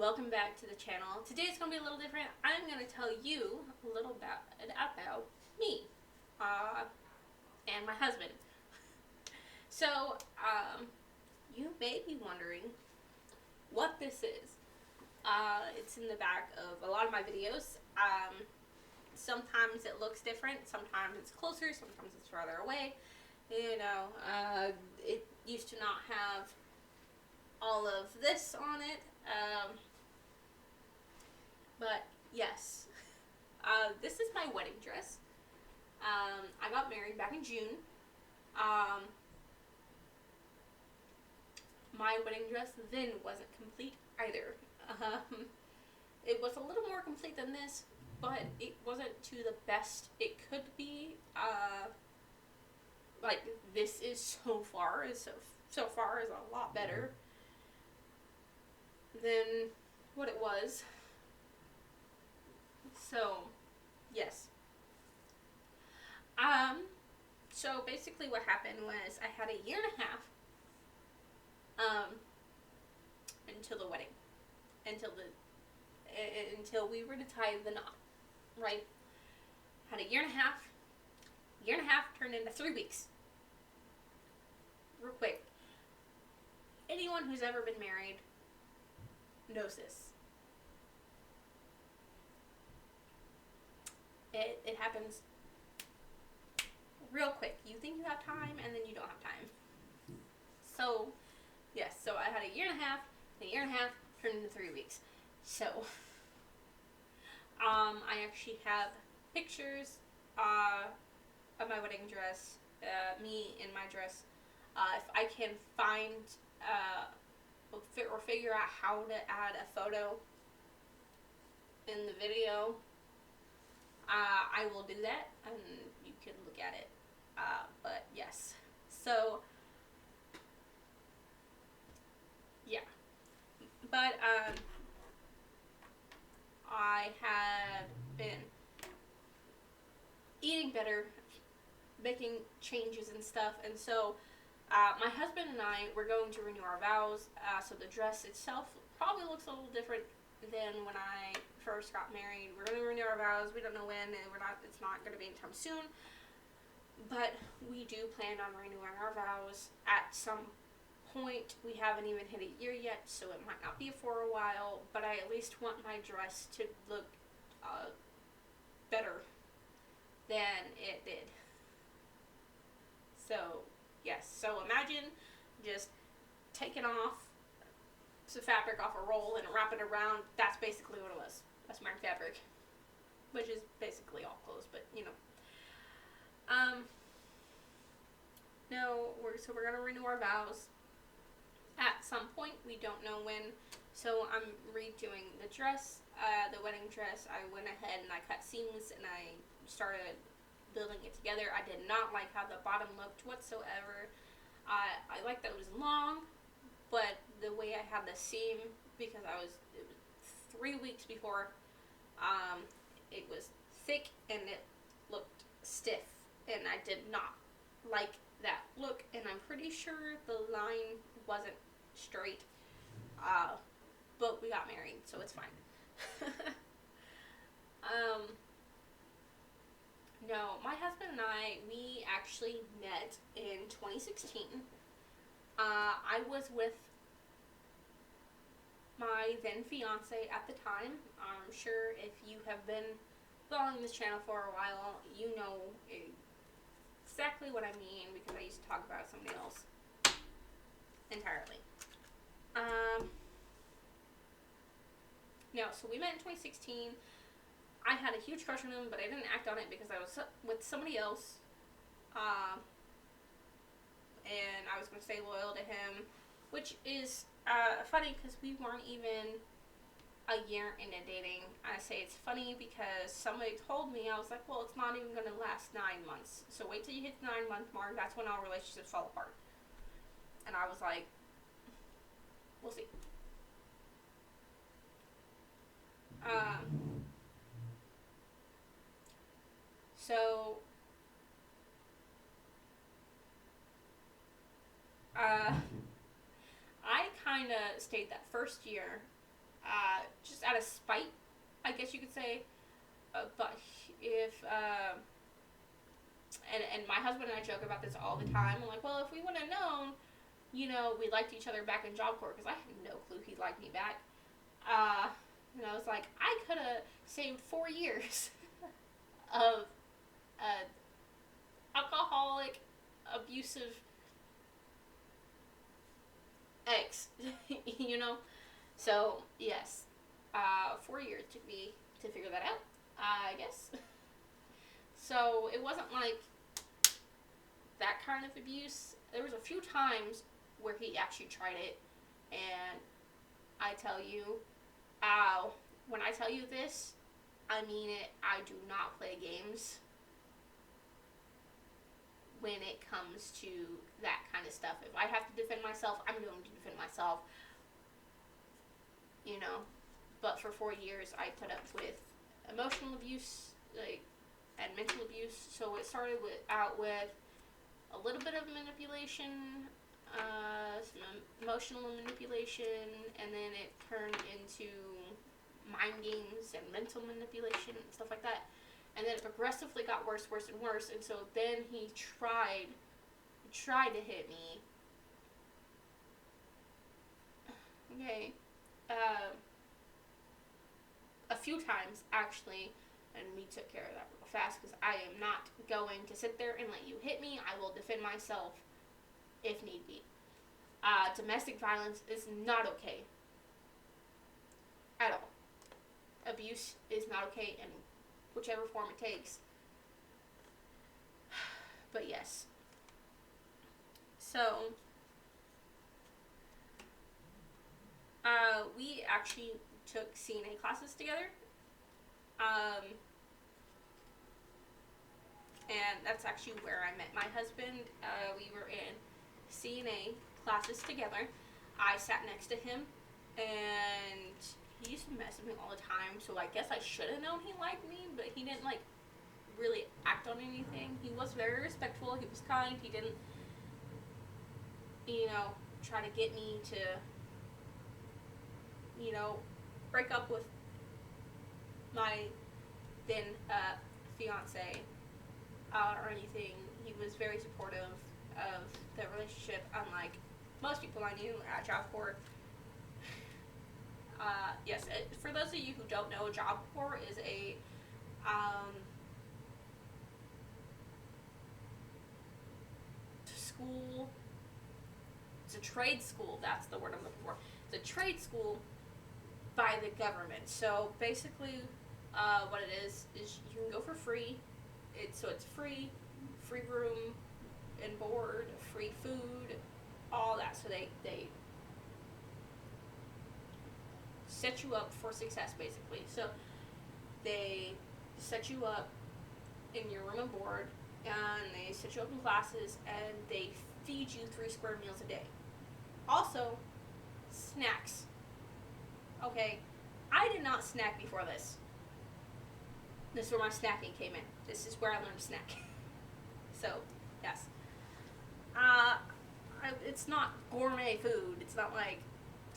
welcome back to the channel. Today it's going to be a little different. I'm going to tell you a little about me and my husband. So, you may be wondering what this is. It's in the back of a lot of my videos. Sometimes it looks different, sometimes it's closer, sometimes it's farther away. You know, it used to not have all of this on it. But yes, this is my wedding dress. I got married back in June. My wedding dress then wasn't complete either. It was a little more complete than this, but it wasn't to the best it could be. Like, this is so far is a lot better than what it was. So, yes. So basically what happened was I had a year and a half until the wedding. Until we were to tie the knot, right? Had a year and a half. Year and a half turned into 3 weeks. Real quick. Anyone who's ever been married knows this. It happens real quick. You think you have time, and then you don't have time. So, yes, so I had a year and a half turned into 3 weeks. So, I actually have pictures of my wedding dress, me in my dress. If I can find or figure out how to add a photo in the video, I will do that, and you can look at it. But yes, so yeah. But I had been eating better, making changes and stuff, and so my husband and I were going to renew our vows. So the dress itself probably looks a little different than when I first got married. We're going to renew our vows. We don't know when, and it's not going to be anytime soon. But we do plan on renewing our vows at some point. We haven't even hit a year yet, so it might not be for a while, but I at least want my dress to look better than it did. So, yes. So imagine just taking off some fabric off a roll and wrap it around. That's basically what it was. That's my fabric, which is basically all clothes, but you know. No, we're gonna renew our vows at some point. We don't know when. So I'm redoing the dress, the wedding dress. I went ahead and I cut seams and I started building it together. I did not like how the bottom looked whatsoever. I liked that it was long, but the way I had the seam, because it was 3 weeks before, it was thick and it looked stiff, and I did not like that look, and I'm pretty sure the line wasn't straight, but we got married, so it's fine. No, my husband and I, we actually met in 2016. I was with my then fiance at the time. I'm sure if you have been following this channel for a while, you know exactly what I mean, because I used to talk about somebody else entirely. No, so we met in 2016. I had a huge crush on him, but I didn't act on it because I was with somebody else. And I was going to stay loyal to him, which is funny because we weren't even a year into dating. I say it's funny because somebody told me, I was like, well, it's not even going to last 9 months. So wait till you hit the 9-month mark. That's when our relationships fall apart. And I was like, we'll see. So, I kind of stayed that first year just out of spite, I guess you could say. But if and my husband and I joke about this all the time. I'm like, well, if we would have known, we liked each other back in Job Corps, because I had no clue he liked me back. And I was like, I could have saved 4 years of alcoholic, abusive ex, So, yes, 4 years took me to figure that out, I guess. So, it wasn't like that kind of abuse. There was a few times where he actually tried it, and I tell you, when I tell you this, I mean it. I do not play games when it comes to that kind of stuff. If I have to defend myself, I'm going to defend myself. But for 4 years, I put up with emotional abuse, and mental abuse. So it started out with a little bit of manipulation, some emotional manipulation, and then it turned into mind games and mental manipulation and stuff like that. And then it progressively got worse, worse, and worse. And so then he tried to hit me. Okay. A few times, actually, and we took care of that real fast, because I am not going to sit there and let you hit me. I will defend myself if need be. Domestic violence is not okay at all. Abuse is not okay in whichever form it takes. But yes. So, we actually took CNA classes together. And that's actually where I met my husband. We were in CNA classes together. I sat next to him, and he used to mess with me all the time, so I guess I should have known he liked me, but he didn't, really act on anything. He was very respectful. He was kind. He didn't, try to get me to, break up with my then fiance or anything. He was very supportive of the relationship, unlike most people I knew at Job Corps. Yes, for those of you who don't know, Job Corps is a school. It's a trade school. That's the word I'm looking for. It's a trade school by the government. So basically, what it is you can go for free. It's free room and board, free food, all that. So they set you up for success, basically. So they set you up in your room and board, and they set you up in classes, and they feed you 3 square meals a day. Also, snacks. Okay, I did not snack before this. This is where my snacking came in. This is where I learned to snack. So, yes. It's not gourmet food. It's not like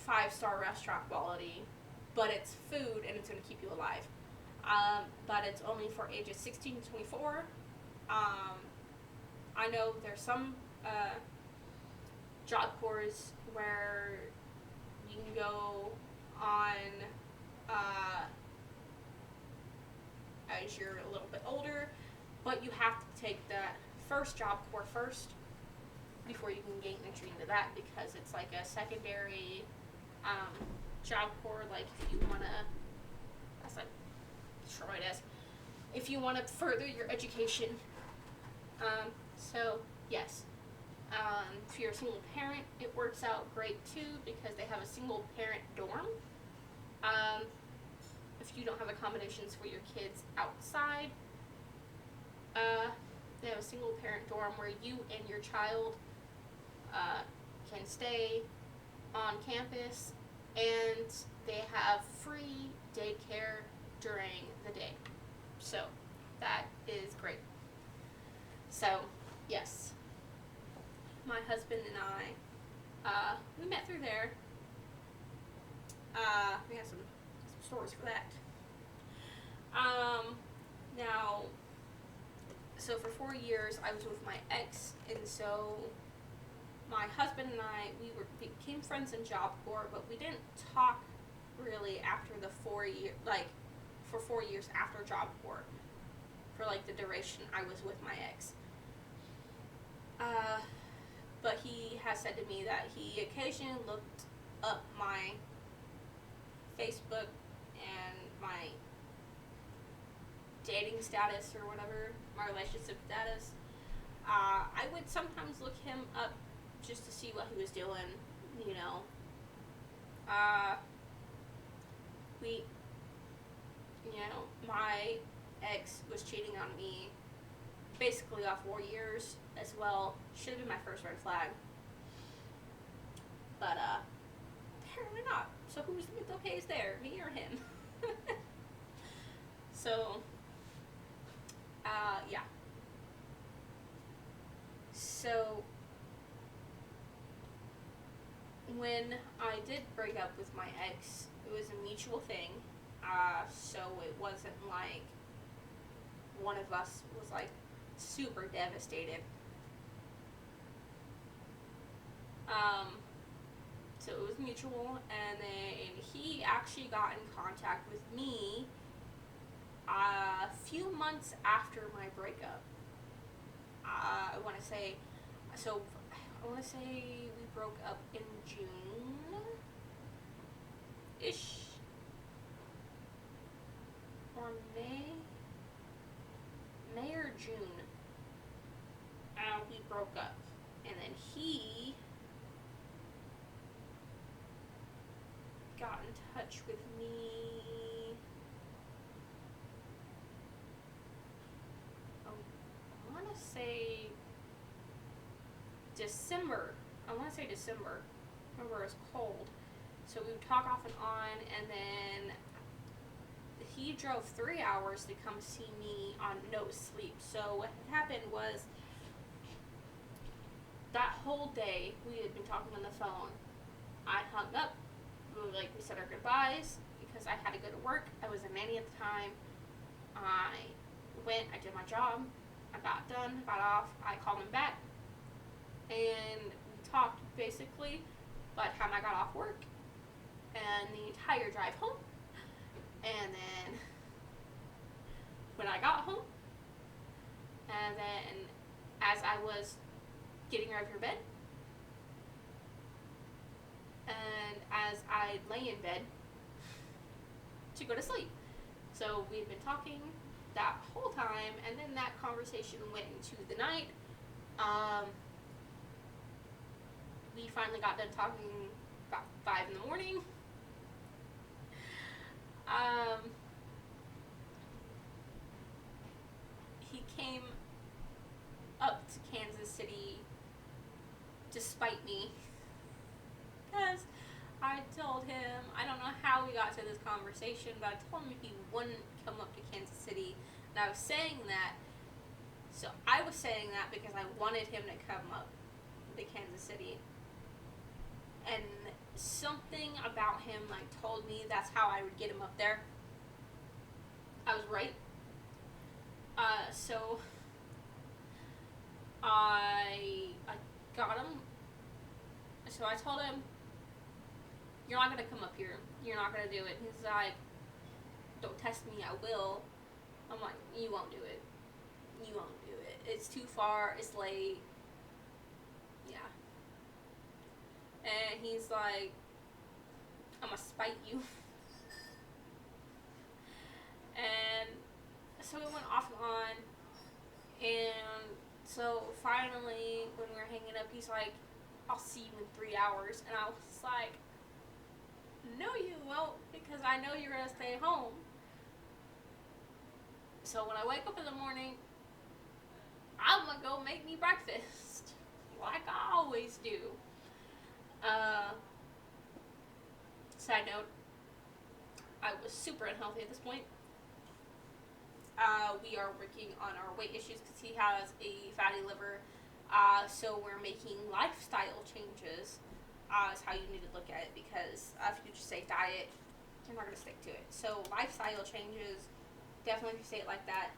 5-star restaurant quality, but it's food, and it's going to keep you alive. But it's only for ages 16 to 24. I know there's some Job Corps where you can go on as you're a little bit older, but you have to take that first Job Corps first before you can gain entry into that, because it's like a secondary Job Corps. Like, if you want to, that's like Troy does, if you want to further your education. So yes, if you're a single parent, it works out great too, because they have a single parent dorm. If you don't have accommodations for your kids outside, they have a single parent dorm where you and your child can stay on campus, and they have free daycare during the day. So that is great. So yes, my husband and I, we met through there. We had some stories for that. Now, so for 4 years I was with my ex, and so my husband and I, became friends in Job Corps, but we didn't talk really after the 4 year, like, for 4 years after Job Corps, for like the duration I was with my ex. But he has said to me that he occasionally looked up my Facebook and my dating status or whatever, my relationship status. I would sometimes look him up just to see what he was doing, you know. My ex was cheating on me basically off 4 years as well. Should have been my first red flag. But, apparently not. So who's the okays there? Me or him? So, yeah. So, when I did break up with my ex, it was a mutual thing. So it wasn't like one of us was like super devastated. So it was mutual, and then he actually got in contact with me a few months after my breakup. I want to say we broke up in June-ish. Or May or June. We broke up. And then he got in touch with me. I want to say December. Remember, it was cold. So we would talk off and on, and then he drove 3 hours to come see me on no sleep. So what happened was, that whole day we had been talking on the phone. I hung up, we said our goodbyes because I had to go to work. I was a nanny at the time. I did my job, I got done, got off, I called him back, and we talked basically by the time I got off work and the entire drive home. And then when I got home, and then as I was getting ready for bed, and as I lay in bed to go to sleep. So we had been talking that whole time, and then that conversation went into the night. We finally got done talking about 5 in the morning. He came up to Kansas City despite me, because I told him, I don't know how we got to this conversation, but I told him he wouldn't come up to Kansas City, and I was saying that because I wanted him to come up to Kansas City, and something about him told me that's how I would get him up there. I was right. So I got him. So I told him, "You're not gonna come up here. You're not gonna do it." He's like, "Don't test me. I will." I'm like, "You won't do it. You won't do it. It's too far. It's late." Yeah. And he's like, "I'm gonna spite you." And so it went off and on. And so finally, when we were hanging up, he's like, "I'll see you in 3 hours." And I was like, "No, you won't, because I know you're gonna stay home." So when I wake up in the morning, I'm gonna go make me breakfast, like I always do. Side note, I was super unhealthy at this point. We are working on our weight issues because he has a fatty liver. So we're making lifestyle changes. Is how you need to look at it, because if you just say diet, you're not gonna stick to it. So lifestyle changes, definitely if you say it like that,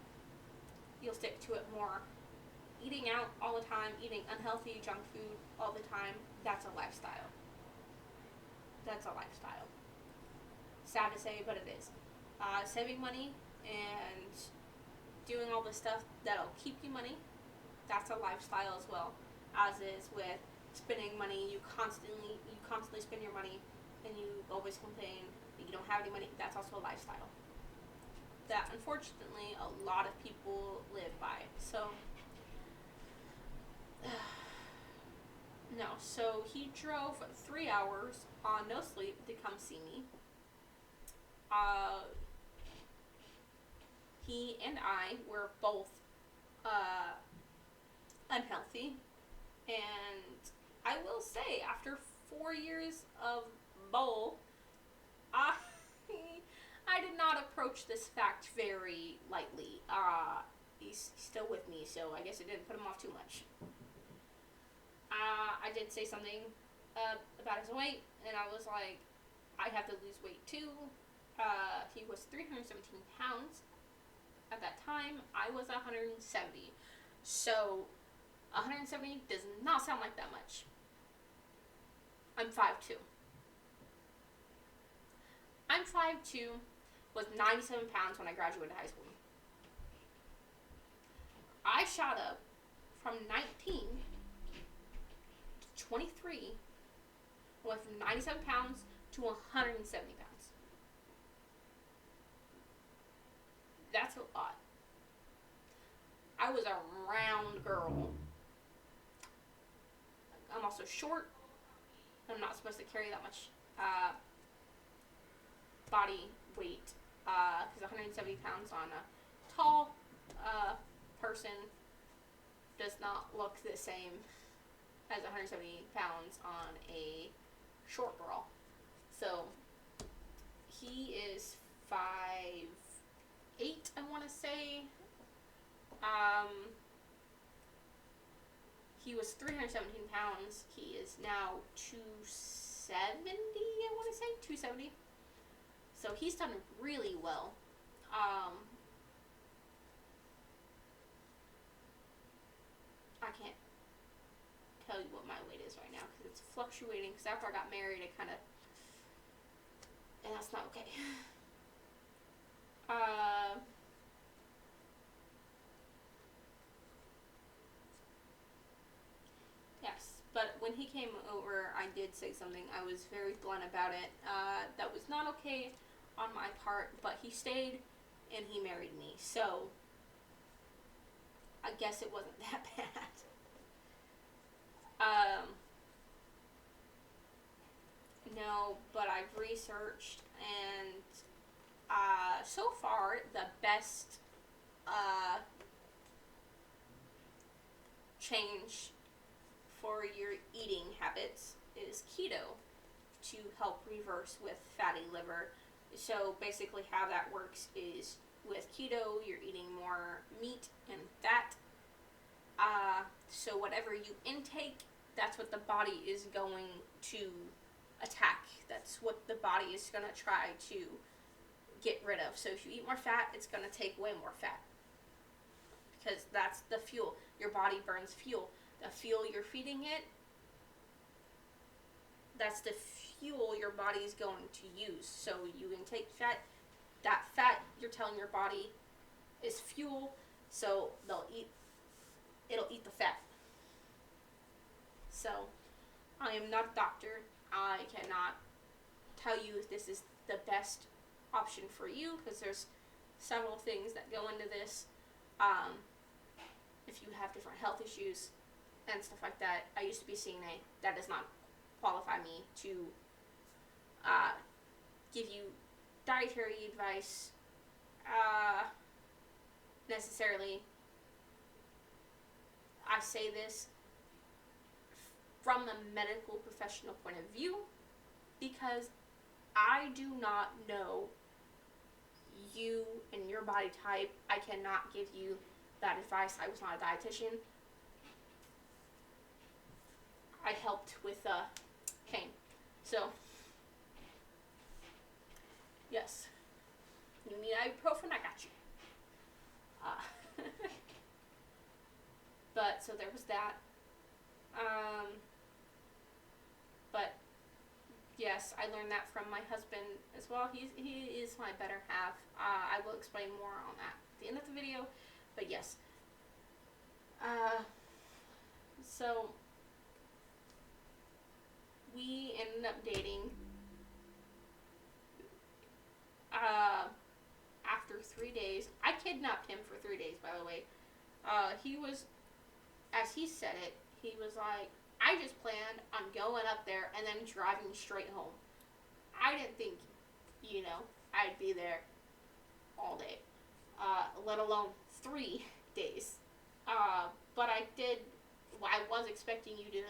you'll stick to it more. Eating out all the time, eating unhealthy junk food all the time, that's a lifestyle. That's a lifestyle. Sad to say, but it is. Saving money and doing all the stuff that'll keep you money, that's a lifestyle as well. As is with spending money, you constantly spend your money, and you always complain that you don't have any money. That's also a lifestyle that unfortunately a lot of people live by. So no, so he drove 3 hours on no sleep to come see me. He and I were both unhealthy, and I will say, after 4 years of bowl, I did not approach this fact very lightly. He's still with me, so I guess it didn't put him off too much. I did say something about his weight, and I was like, I have to lose weight too. He was 317 pounds at that time. I was 170. So 170 does not sound like that much. I'm 5'2". I'm 5'2", was 97 pounds when I graduated high school. I shot up from 19 to 23, went from 97 pounds to 170 pounds. That's a lot. I was a round girl. I'm also short. I'm not supposed to carry that much body weight, because 170 pounds on a tall person does not look the same as 170 pounds on a short girl. So he is 5'8", I want to say. He was 317 pounds. He is now 270, I want to say. 270. So he's done really well. I can't tell you what my weight is right now because it's fluctuating. Because after I got married, it kind of... And that's not okay. Yes, but when he came over, I did say something. I was very blunt about it. That was not okay on my part, but he stayed and he married me. So I guess it wasn't that bad. No, but I've researched, and so far the best change for your eating habits is keto, to help reverse with fatty liver. So basically how that works is with keto, you're eating more meat and fat. So whatever you intake, that's what the body is going to attack. That's what the body is going to try to get rid of. So if you eat more fat, it's going to take away more fat. Because that's the fuel. Your body burns fuel. The fuel you're feeding it, that's the fuel your body is going to use. So you intake fat. That fat, you're telling your body, is fuel. So it'll eat the fat. So I am not a doctor. I cannot tell you if this is the best option for you, because there's several things that go into this. If you have different health issues and stuff like that. I used to be CNA. That does not qualify me to give you dietary advice necessarily. I say this from a medical professional point of view because I do not know you and your body type. I cannot give you that advice. I was not a dietitian. I helped with pain. So So there was that. But yes, I learned that from my husband as well. He is my better half. I will explain more on that at the end of the video. But yes. So we ended up dating after 3 days. I kidnapped him for 3 days, by the way. He was, as he said it, he was like, I just planned on going up there and then driving straight home. I didn't think, I'd be there all day, let alone 3 days. But I was expecting you to,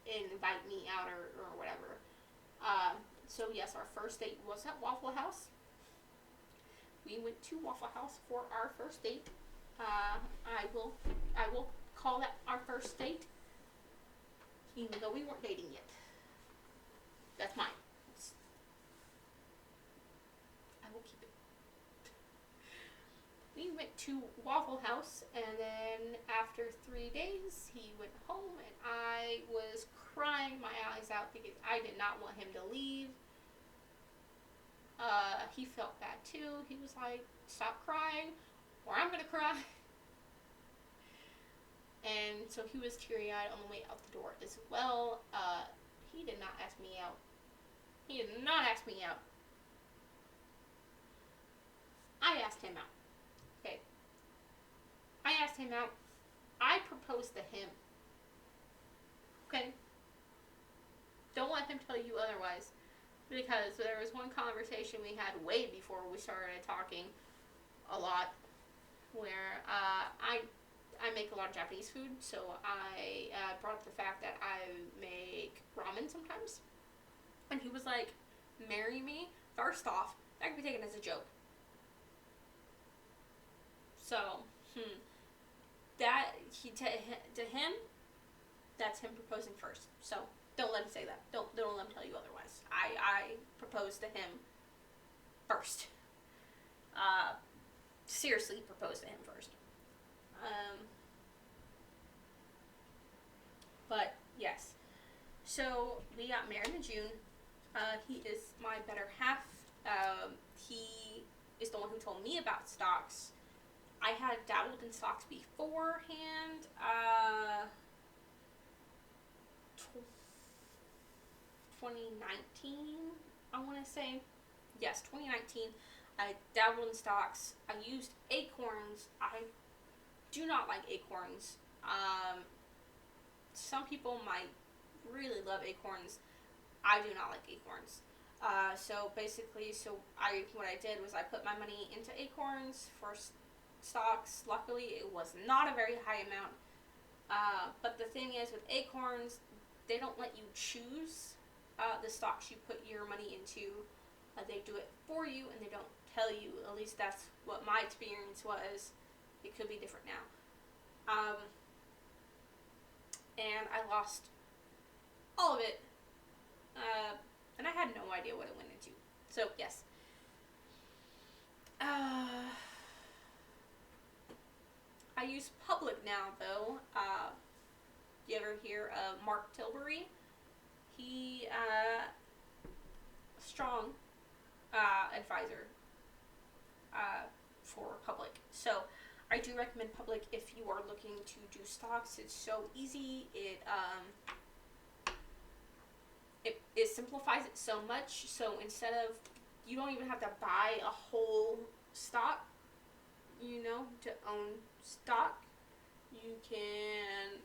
invite me out or whatever. So yes, our first date was at Waffle House. We went to Waffle House for our first date. I will call that our first date, even though we weren't dating yet. That's mine. I will keep it. We went to Waffle House, and then after 3 days, he went home, and I was crying my eyes out because I did not want him to leave. He felt bad too. He was like, stop crying, or I'm gonna cry. And so he was teary-eyed on the way out the door as well. He did not ask me out. I asked him out. Okay. I asked him out. I proposed to him. Okay? Don't let him tell you otherwise. Because there was one conversation we had way before we started talking a lot, where I make a lot of Japanese food, so I brought up the fact that I make ramen sometimes. And he was like, marry me? First off, that could be taken as a joke. So, to him, that's him proposing first. So, don't let him say that. Don't let him tell you otherwise. I proposed to him first. Seriously proposed to him first. But yes. So we got married in June. He is my better half. He is the one who told me about stocks. I had dabbled in stocks beforehand. 2019, I want to say. Yes, 2019. I dabbled in stocks. I used acorns. I do not like acorns. Some people might really love acorns. I do not like acorns. So basically, what I did was I put my money into acorns for stocks. Luckily, it was not a very high amount. But the thing is, with acorns, they don't let you choose the stocks you put your money into. They do it for you, and they don't tell you. At least that's what my experience was. It could be different now. And I lost all of it. And I had no idea what it went into. So, yes. I use Public now, though. You ever hear of Mark Tilbury? He, strong advisor for Public. So, I do recommend Public if you are looking to do stocks. It's so easy. It simplifies it so much. So instead of, you don't even have to buy a whole stock, to own stock. You can,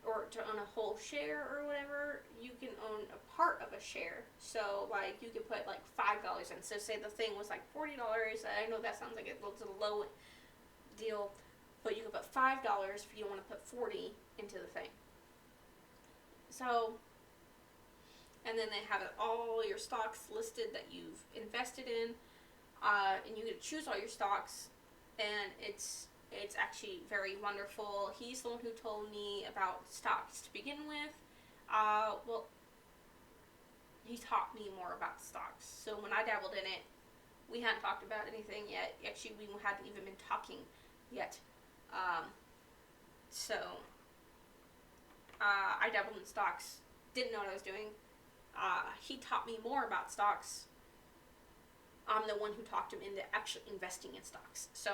or to own a whole share or whatever, you can own a part of a share. So, you could put, $5 in. So, say the thing was, $40. I know that sounds like it's a low deal, but you could put $5 if you don't want to put 40 into the thing. So, and then they have all your stocks listed that you've invested in, and you get to choose all your stocks, and it's actually very wonderful. He's the one who told me about stocks to begin with. He taught me more about stocks. So when I dabbled in it, we hadn't talked about anything yet. Actually, we hadn't even been talking yet. So, I dabbled in stocks, didn't know what I was doing. He taught me more about stocks. I'm the one who talked him into actually investing in stocks. So,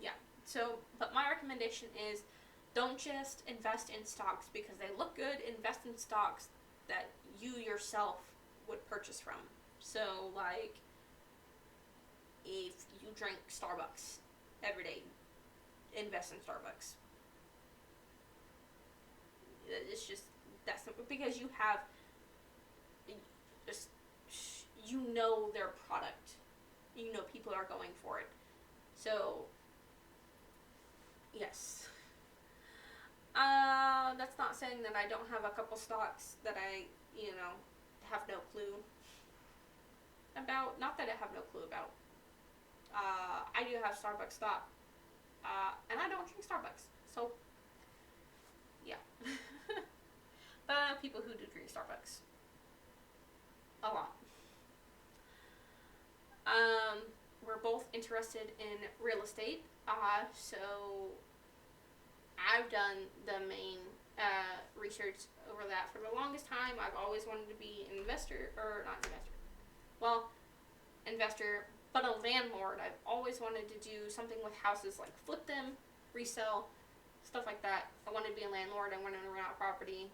yeah. So, but my recommendation is don't just invest in stocks because they look good. Invest in stocks that you yourself would purchase from. So, like, if you drink Starbucks every day, invest in Starbucks. It's just that simple because you have just, you know, their product. You know people are going for it. So, yes. That's not saying that I don't have a couple stocks that I, have no clue about. Not that I have no clue about. I do have Starbucks stock. And I don't drink Starbucks. So, yeah. But I know people who do drink Starbucks. A lot. We're both interested in real estate. So I've done the main research over that for the longest time. I've always wanted to be an investor, or not investor. Well, investor, but a landlord. I've always wanted to do something with houses, like flip them, resell, stuff like that. I wanted to be a landlord. I wanted to rent out property.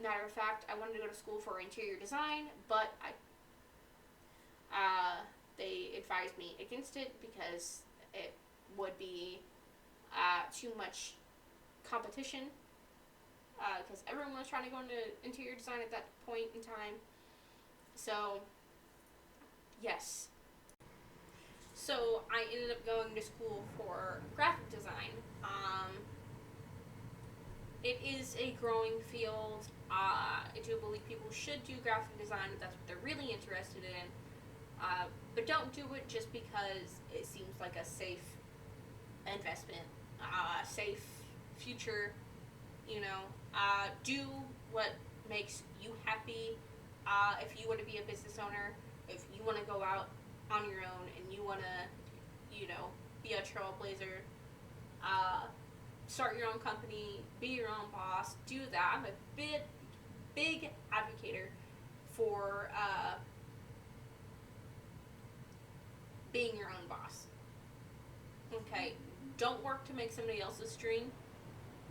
Matter of fact, I wanted to go to school for interior design, but they advised me against it because it would be too much competition, because everyone was trying to go into interior design at that point in time. So, yes. So I ended up going to school for graphic design. It is a growing field. I do believe people should do graphic design if that's what they're really interested in. But don't do it just because it seems like a safe investment, safe future. Do what makes you happy. If you want to be a business owner, if you want to go out on your own and you want to, be a trailblazer, start your own company, be your own boss, do that. I'm a big advocate for being your own boss. Okay, don't work to make somebody else's dream.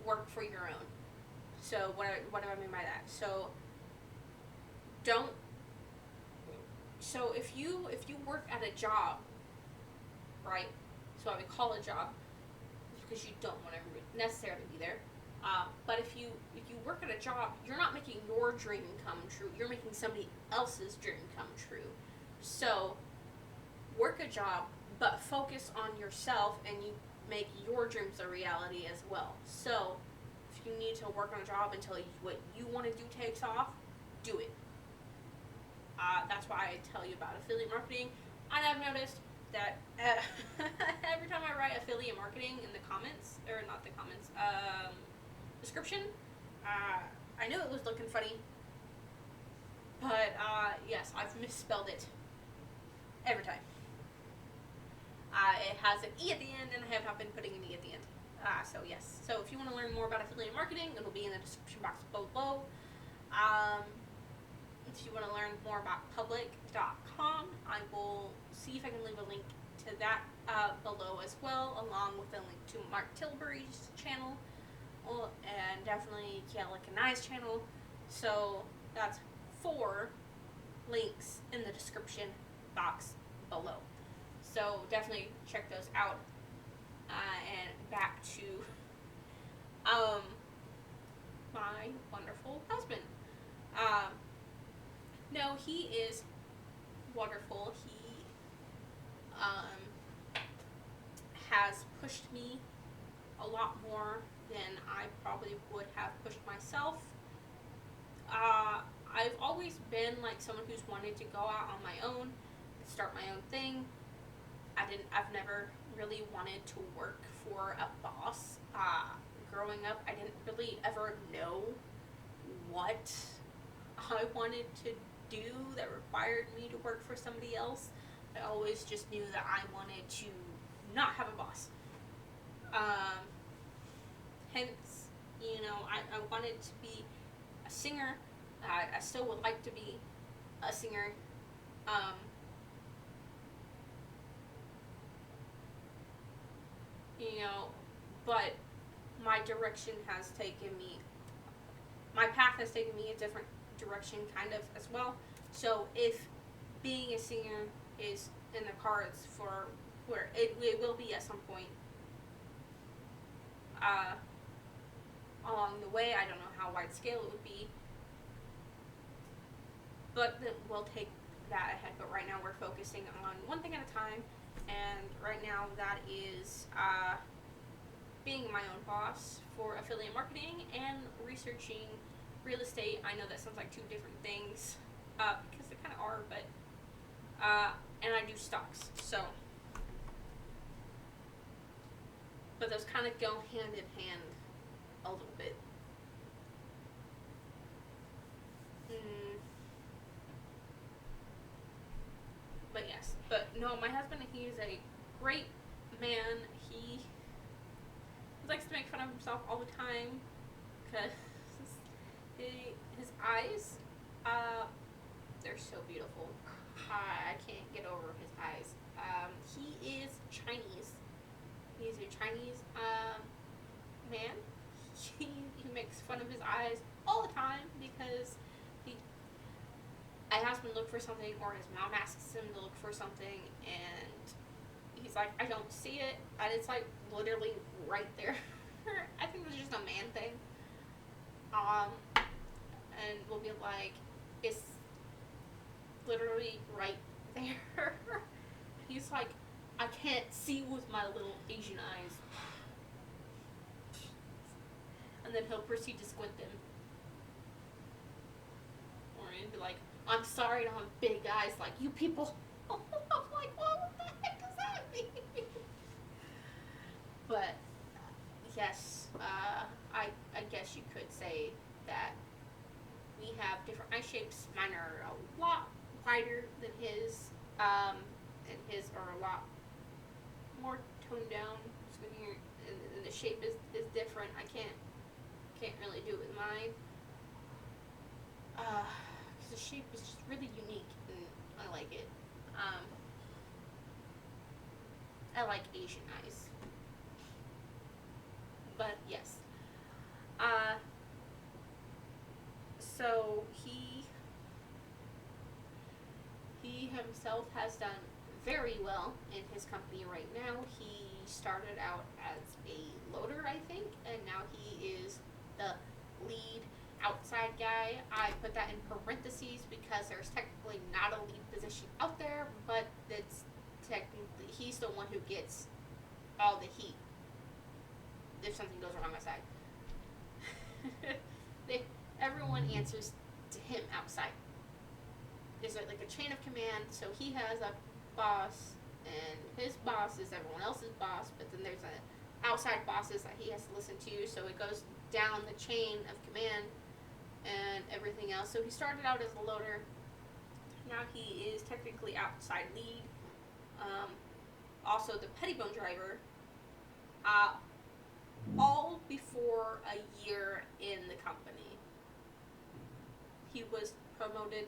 Work for your own. So what do I mean by that? So don't. So if you work at a job, right? So I would call a job because you don't want to necessarily be there. But if you work at a job, you're not making your dream come true. You're making somebody else's dream come true. So work a job, but focus on yourself, and you make your dreams a reality as well. So if you need to work on a job until what you want to do takes off, do it. That's why I tell you about affiliate marketing. And I've noticed that every time I write affiliate marketing in the comments, or not the comments, description, I knew it was looking funny, but yes, I've misspelled it every time. It has an E at the end, and I have not been putting an E at the end. So yes. So if you want to learn more about affiliate marketing, it'll be in the description box below. If you want to learn more about public.com, I will see if I can leave a link to that below as well, along with a link to Mark Tilbury's channel, and definitely Keala Kanae's channel. So that's 4 links in the description box below. So definitely check those out. And back to my wonderful husband. No, he is wonderful. He has pushed me a lot more than I probably would have pushed myself. I've always been like someone who's wanted to go out on my own and start my own thing. I've never really wanted to work for a boss. Growing up, I didn't really ever know what I wanted to do that required me to work for somebody else. I always just knew that I wanted to not have a boss. Hence, I wanted to be a singer. I still would like to be a singer. Um, but my direction has taken me, my path has taken me a different direction kind of as well. So if being a singer is in the cards for where it will be at some point, along the way, I don't know how wide scale it would be, but then we'll take that ahead. But right now we're focusing on one thing at a time, and right now that is being my own boss for affiliate marketing and researching real estate. I know that sounds like two different things, because they kind of are, but and I do stocks, so, but those kind of go hand in hand a little bit. But yes, but no, my husband, he is a great man. He likes to make fun of himself all the time, because his eyes, they're so beautiful. I can't get over his eyes. He is Chinese. He's a Chinese man. He makes fun of his eyes all the time because I ask him to look for something, or his mom asks him to look for something, and he's like, I don't see it, and it's like literally right there. I think it's just a man thing. And we'll be like, it's literally right there. He's like, I can't see with my little Asian eyes. And then he'll proceed to squint them. Or he'd be like, I'm sorry, I don't have big eyes like you people. I'm like, what the heck does that mean? But yes, I guess you could say that we have different eye shapes. Mine are a lot wider than his, and his are a lot more toned down, skinnier, and the shape is different. I can't really do it with mine, because the shape is just really unique, and I like it. I like Asian eyes. But yes. So he himself has done very well in his company right now. He started out as a loader, I think, and now he is the lead outside guy. I put that in parentheses because there's technically not a lead position out there, but it's technically, he's the one who gets all the heat if something goes wrong outside. Everyone answers to him outside. There's like a chain of command, so he has a boss, and his boss is everyone else's boss, but then there's outside bosses that he has to listen to, so it goes down the chain of command and everything else. So he started out as a loader. Now he is technically outside lead. Also the pettibone driver. All before a year in the company. He was promoted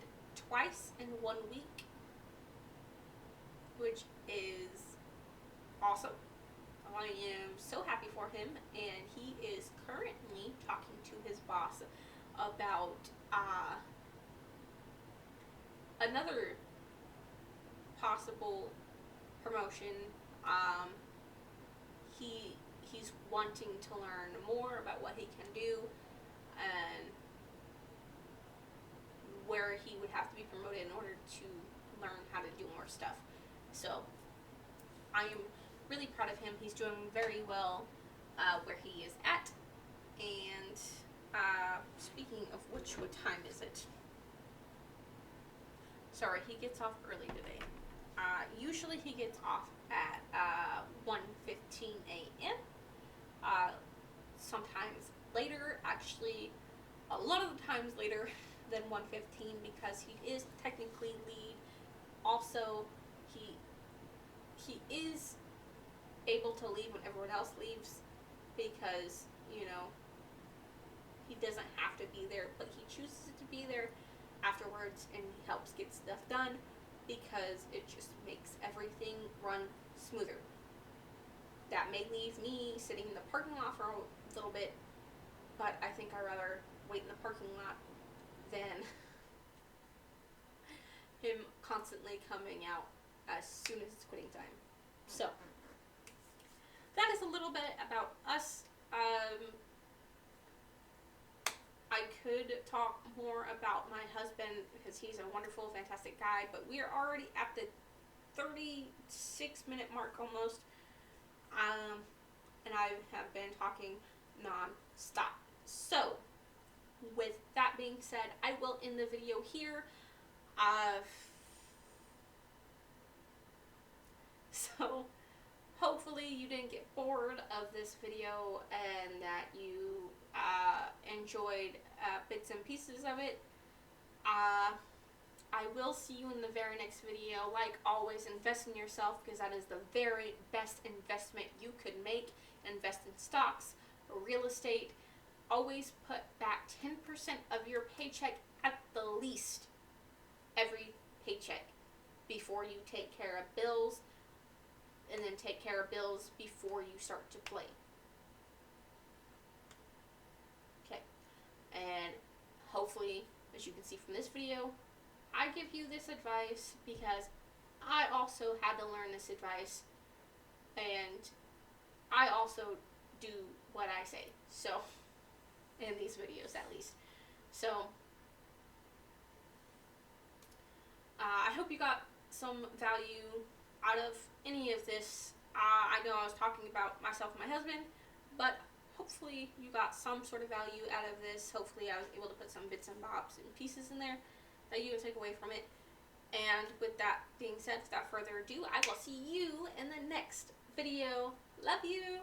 twice in 1 week, which is awesome. I am so happy for him, and he is currently talking to his boss about another possible promotion. He's wanting to learn more about what he can do and where he would have to be promoted in order to learn how to do more stuff. So I am really proud of him. He's doing very well where he is at. And speaking of which, what time is it? Sorry, he gets off early today. Usually he gets off at 1:15 a.m. Sometimes later, actually a lot of the times later than 1:15, because he is technically lead. Also, he is able to leave when everyone else leaves because, you know, he doesn't have to be there, but he chooses to be there afterwards and he helps get stuff done because it just makes everything run smoother. That may leave me sitting in the parking lot for a little bit, but I think I'd rather wait in the parking lot than him constantly coming out as soon as it's quitting time. So, that is a little bit about us. I could talk more about my husband because he's a wonderful, fantastic guy, but we are already at the 36-minute mark almost. And I have been talking non-stop. So, with that being said, I will end the video here. So, hopefully you didn't get bored of this video and that you enjoyed bits and pieces of it. I will see you in the very next video. Like always, invest in yourself because that is the very best investment you could make. Invest in stocks, real estate. Always put back 10% of your paycheck at the least every paycheck before you take care of bills, and then take care of bills before you start to play. Okay, and hopefully, as you can see from this video, I give you this advice because I also had to learn this advice, and I also do what I say, so, in these videos at least. So, I hope you got some value out of any of this. I know I was talking about myself and my husband, but hopefully you got some sort of value out of this. Hopefully I was able to put some bits and bobs and pieces in there that you would take away from it. And with that being said, without further ado, I will see you in the next video. Love you!